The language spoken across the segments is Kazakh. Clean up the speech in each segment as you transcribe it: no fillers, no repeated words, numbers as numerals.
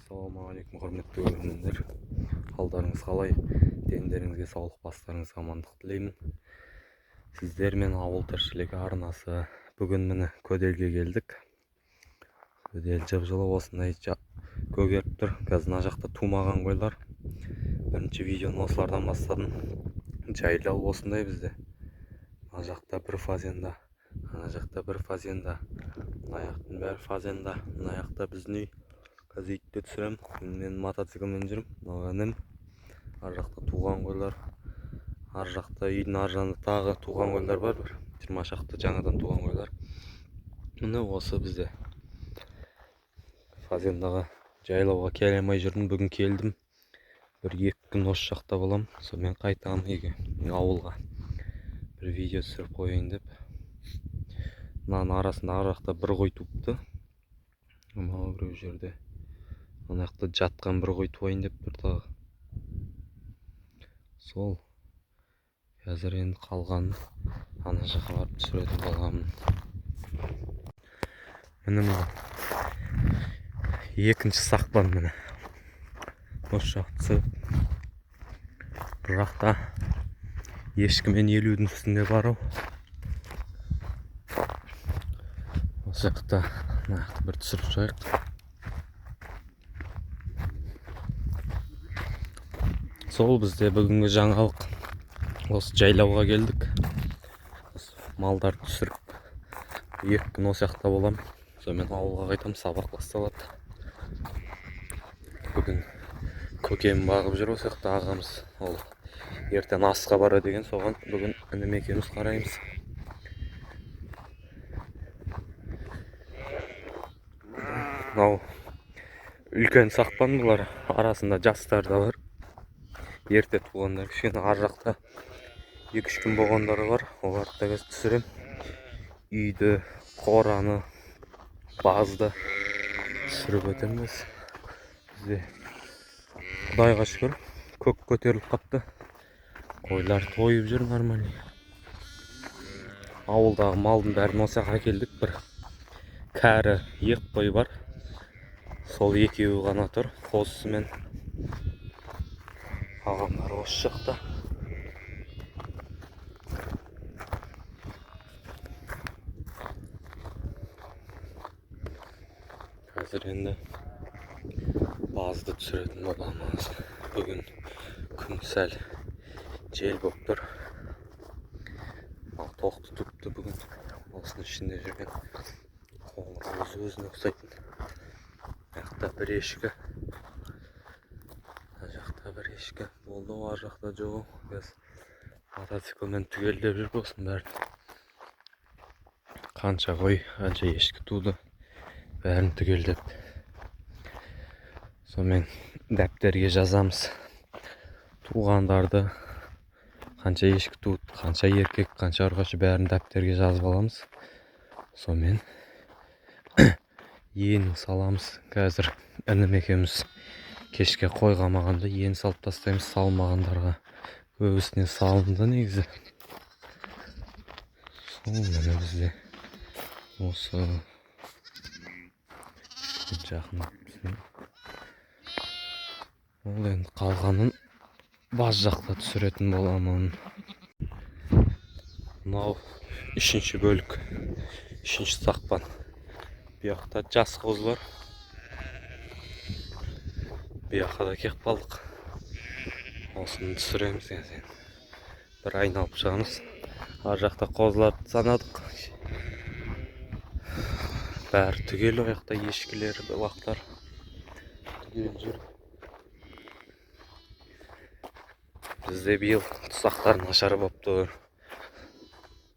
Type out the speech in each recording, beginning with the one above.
Ассалаумағалейкум, құрметті көрермендер. Қалдарыңыз қалай? Дендеріңізге саулық, бастарыңызға амандық тілеймін. Сіздермен ауыл тіршілігі арнасы. Бүгін міне көделге келдік. Көдел жып-жылы осындай көгеріп тұр. Қазір мына жақта тумаған қойлар. Бірінші видеоны осылардан бастадым. Жайлау осындай бізде. Мына жақта бір фазенда, ана жақта бір фазенда, мына жақтың бәрі фазенда, мына жақта біздің үй. Қазір итті түсірем. Мен мотоциклмен жүрім. Мына інім. Ар жақта туған қойлар. Ар жақта үйдің ар жағында тағы туған қойлар бар. Бір 20 шақты жаңадан туған қойлар. Міне осы бізде фазендаға жайлауға келе алмай жүрдім. Бүгін келдім. Бір 2 күн осы жақта болам. Сонымен қайтамын үйге, ауылға. Бір видео түсіріп қойайын деп. Мынаның арасында ар жақта бір қой туыпты. Мына біреу жерде. Ана жақта жатқан бір қой туайын деп тұр тағы. Сол. Қазір енді қалғанын ана жаққа барып түсіретін боламын. Міне екінші сақпан міне. Осы жақты түсіріп. Бір жақта ешкімен елудің үстінде бару. Осы жақта бір түсіріп жайық. Сол бізде бүгінгі жаңалық. Осы жайлауға келдік. Малдар түсіріп 2 күн осы жақта болам. Сонымен ауылға қайтам, сабақ басталады. Бүгін көкем бағып жүр осы жақта ағамыз. Ол ертең асқа бара деген, соған бүгін інім екеуміз қараймыз. Мынау үлкен сақпан бұлар, арасында жастар да бар. Ерте туғандар, кішкене ар жақта 2-3 күн болғандары бар. Оларды да қазір түсірем. Үйді, қораны, базды түсіріп өтеміз. Бізде Құдайға шүкір көк көтеріліп қапты. Қойлар тойып жүр нормально. Ауылдағы малдың бәрін осы жаққа әкелдік. Бір кәрі ек қой бар. Сол екеуі ғана тұр. Қозысы мен ағамдар осы жақта. Қазір енді базды түсіретін боламыз. Бүгін күн сәл жел болып тұр. Тоқты тұпты бүгін. Осының ішінде жүрген қоңыр өзіне ұқсайтын. Жақта бір ешкі. Жақта бір ешкі болды, ар жақта жоғы. Біз мотоциклмен түгелдеп жүріп осының бәрін. Қанша қой, қанша ешкі туды. Бәрін түгелдеп. Сонымен дәптерге жазамыз. Туғандарды, қанша ешкі туды, қанша еркек, қанша ұрғашы бәрін дәптерге жазып аламыз. Сонымен ен саламыз. Қазір інім екеуміз кешке қой қамағанда ен салып тастаймыз. Салмағандарға көбісіне салынды негізі. Сол міне бізде осы жақын. Ол енді қалғанын баз жақта түсіретін боламын. Мынау 3-ші бөлік. 3-ші сақпан. Бұяқта жас қозылар. Бұяқта да кекпалдық. Осыны түсіреміз. Бір айналып шығамыз. Ар жақта қозыларды санадық. Бәрі түгел, ояқта ешкілер, бұлақтар түгел жүр. Бізде биыл тұсақтар нашар болып тұр.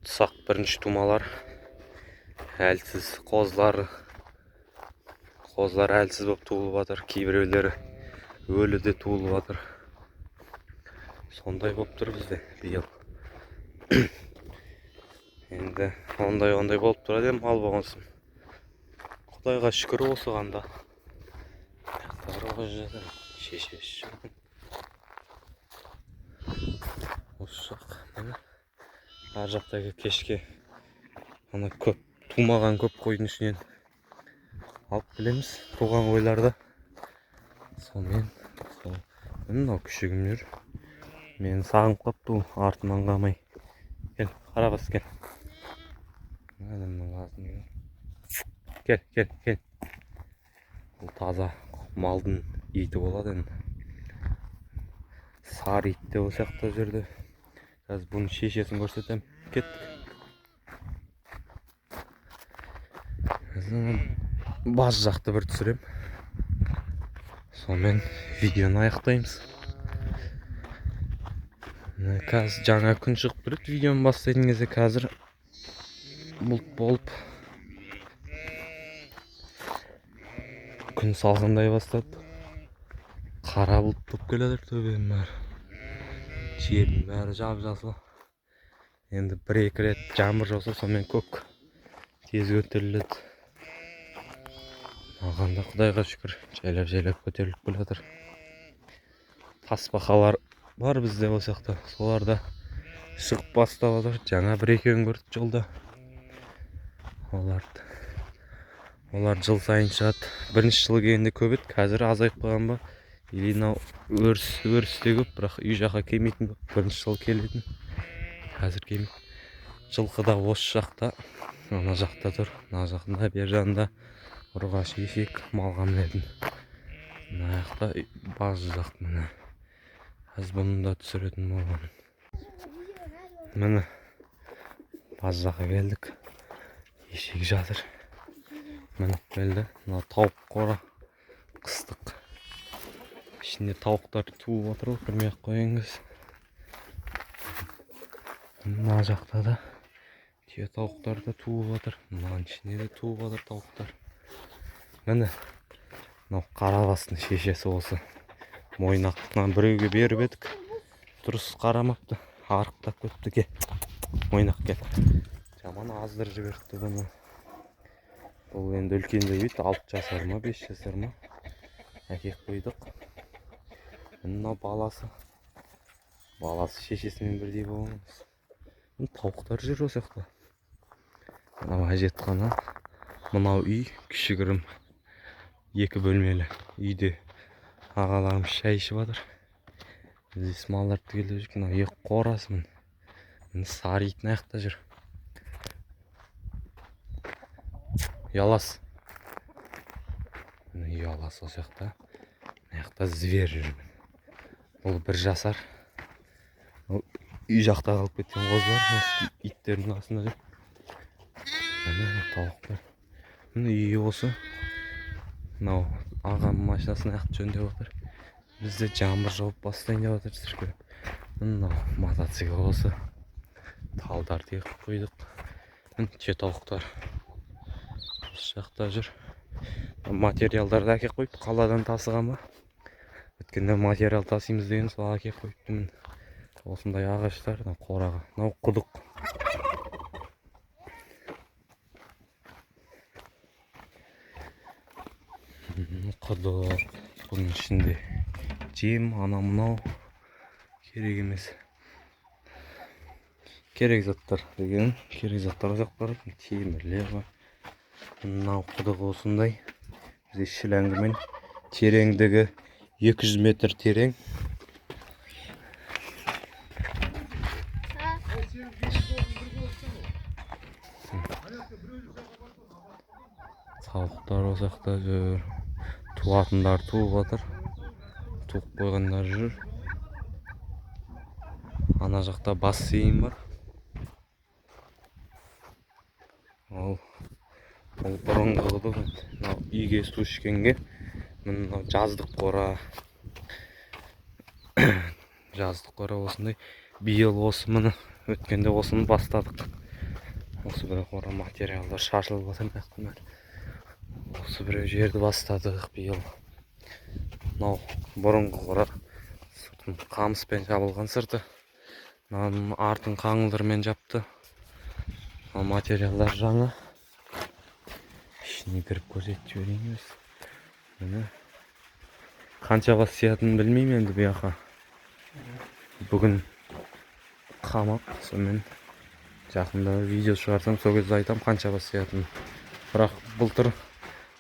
Тұсақ бірінші тумалар әлсіз, қозылар әлсіз болып туылып жатыр. Кейбіреулері өлі де туылып жатыр. Сондай болып тұр бізде биыл. Енді ондай болып тұрады, мал болғансын. Құдайға шүкір осығанда. Шешесі жүрген. Осы жақ. Ар жақтағы кешке көп тумаған көп қойдың ішінен алып келеміз. Туған қойларды Сонымен сол мынау күшігім жүр. Мені сағынып қапты ол, артынан қалмай. Кел, қарабас кел. Кел. Бұл таза малдың иті болады енді. Сары ит те осы жақта жүрді. Қазір бұның шешесін көрсетем. Кеттік. Баз жақты бір түсірем. Сонымен видеоны аяқтаймыз. Қазір жаңа күн шығып тұрады. Видеоны бастайтын кезде қазір бұлт болып күн салқындай бастады. Қара бұлт болып келеді төбенің бәрі. Жердің бәрі жап-жасыл. Енді бір-екі рет жаңбыр жауса, сонымен көк тез көтеріледі. Маған да Құдайға шүкір жайлап көтеріліп келеді. Тасбақалар бар бізде осы жақта. Солар да шығып бастап жатыр. Жаңа бір-екеуін көрдік жолда. Олар жыл сайын шығады. Бірінші жылы келгенде көп еді, қазір азайып қалған ба? Или өрісте көп, бірақ үй жаққа келмейтін. Бірінші жыл келетін, қазір келмейді. Жылқы да осы жақта, ана жақта тұр. Мына жақында, бер жағында ұрғаш, есек, малға мінетін. Мына жақта баз жақ міне. Қазір бұны да түсіретін болған. Міне баз жаққа келдік. Есек жатыр. Міне келді. Мына тауық қора қыстық. İçinde tavuklar tuğ batırıl kırmaya koyunuz. Mına жақта da түйе tavuklar da tuğ batır. Mınaның içinde de tuğ batır tavuklar. Mіне мынау қарабастың шешесі осы. Мойнақтан біреуге беріп едік. Дұрыс қарамапты. Арықтап кетті. Ке. Мойнақ кел. Жаман аздыр жіберді бұны. Бұл енді үлкендей бейді. 6 жасар ма, 5 жасар ма? Әкек қойдық. Мынау баласы шешесімен бірдей болғанбыз. Тауықтар жүр осы жақта. Мынау әжетхана. Мынау үй кішігірім 2 бөлмелі үйде ағаларым шай ішіп жатыр. Здесь малдарды келіп жүр. Мынау ек қорасы міне. Міне сары ит мына жақта жүр. Ұялас. Міне ұялас осы жақта. Мына жақта звер жүр. Бұл 1 жасар. Үй жақта қалып кеткен қозылар. Иттердің астында жүр. Міне тауықтар. Міне үйі осы. Мынау ағам машинасына аяқты жөндеп отыр. Бізде жаңбыр жауып бастайын деп отыр сіркіреп. Мынау мотоцикл осы. Талдар тегіп қойдық. Міне түйе тауықтар. Осы жақта жүр. Материалдарды әкеп қойып қаладан тасыған ба? Өткенде материал тасимыз деген сол әкеп қойыпты. Осындай ағаштар қораға. Мынау құдық. Құдық. Бұның ішінде жем, ана мынау керек емес. Керек заттар деген, керек заттар зақтар, темірлер бар. Мынау құдық осындай. Бізде шіләңгімен тереңдігі 200 метр терең. Тауықтар осы жақта жүр. Туатындар туып жатыр. Туып қойғандар жүр. Ана жақта бассейн бар. Ол бұрынғы құдық. Үйге су ішкенге. Мынау жаздық қора. Жаздық қора осындай. Биыл осы міне өткенде осыны бастадық. Осы бір қора материалдар шашылып жатыр. Осы бір жерді бастадық биыл. Мынау бұрынғы қора. Сыртын қамыспен жабылған сырты. Артын қаңылдырмен жапты. Материалдар жаңа. Ішіне кіріп көрсетіп жіберейін өз. Міне қанша бас сиятынын білмеймін енді бұл жаққа. Бүгін қамап, сонымен жақында видео шығарсам, сол кезде айтам қанша бас сиятынын. Бірақ былтыр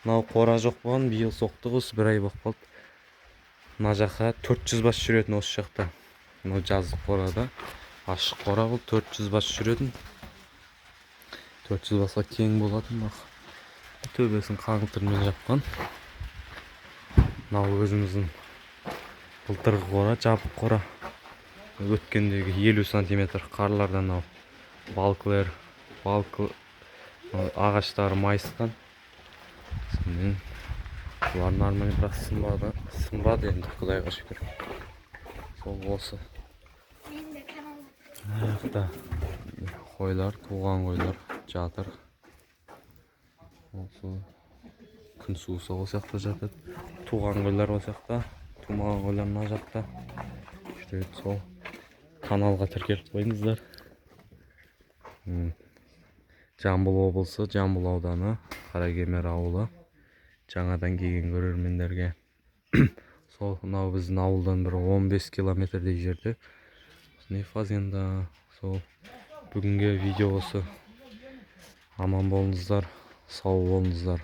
мынау қора жоқ болған, биыл соқтық, осы 1 ай болып қалды. мына жаққа 400 бас жүретін осы жақта. Мына жазық қорада. Ашық қора бұл 400 бас жүретін. 400 басқа кең болатын. Төбесін қаңылтырмен жапқан. Мынау өзіміздің былтырғы қора, жабық қора. Өткендегі 50 сантиметр қарлардан балкілер, ағаштары майысқан. Сонымен бұлар нормально бірақ сынбады енді, құдайға шүкір. Сол осы. Аяқта қойлар, туған қойлар жатыр. Осы күн суысы ол жақта жатыр. Туған қойлар ол жақта, тумаған қойлар мына жақта. Жүреді сол. Каналға тіркеліп қойыңыздар. Жамбыл облысы, Жамбыл ауданы, Қаракемер ауылы. Жаңадан келген көрермендерге. Сол, мынау біздің ауылдан бір 15 километрдей жерде. Не фазенда. Сол, бүгінгі видео осы. Аман болыңыздар, сау болыңыздар.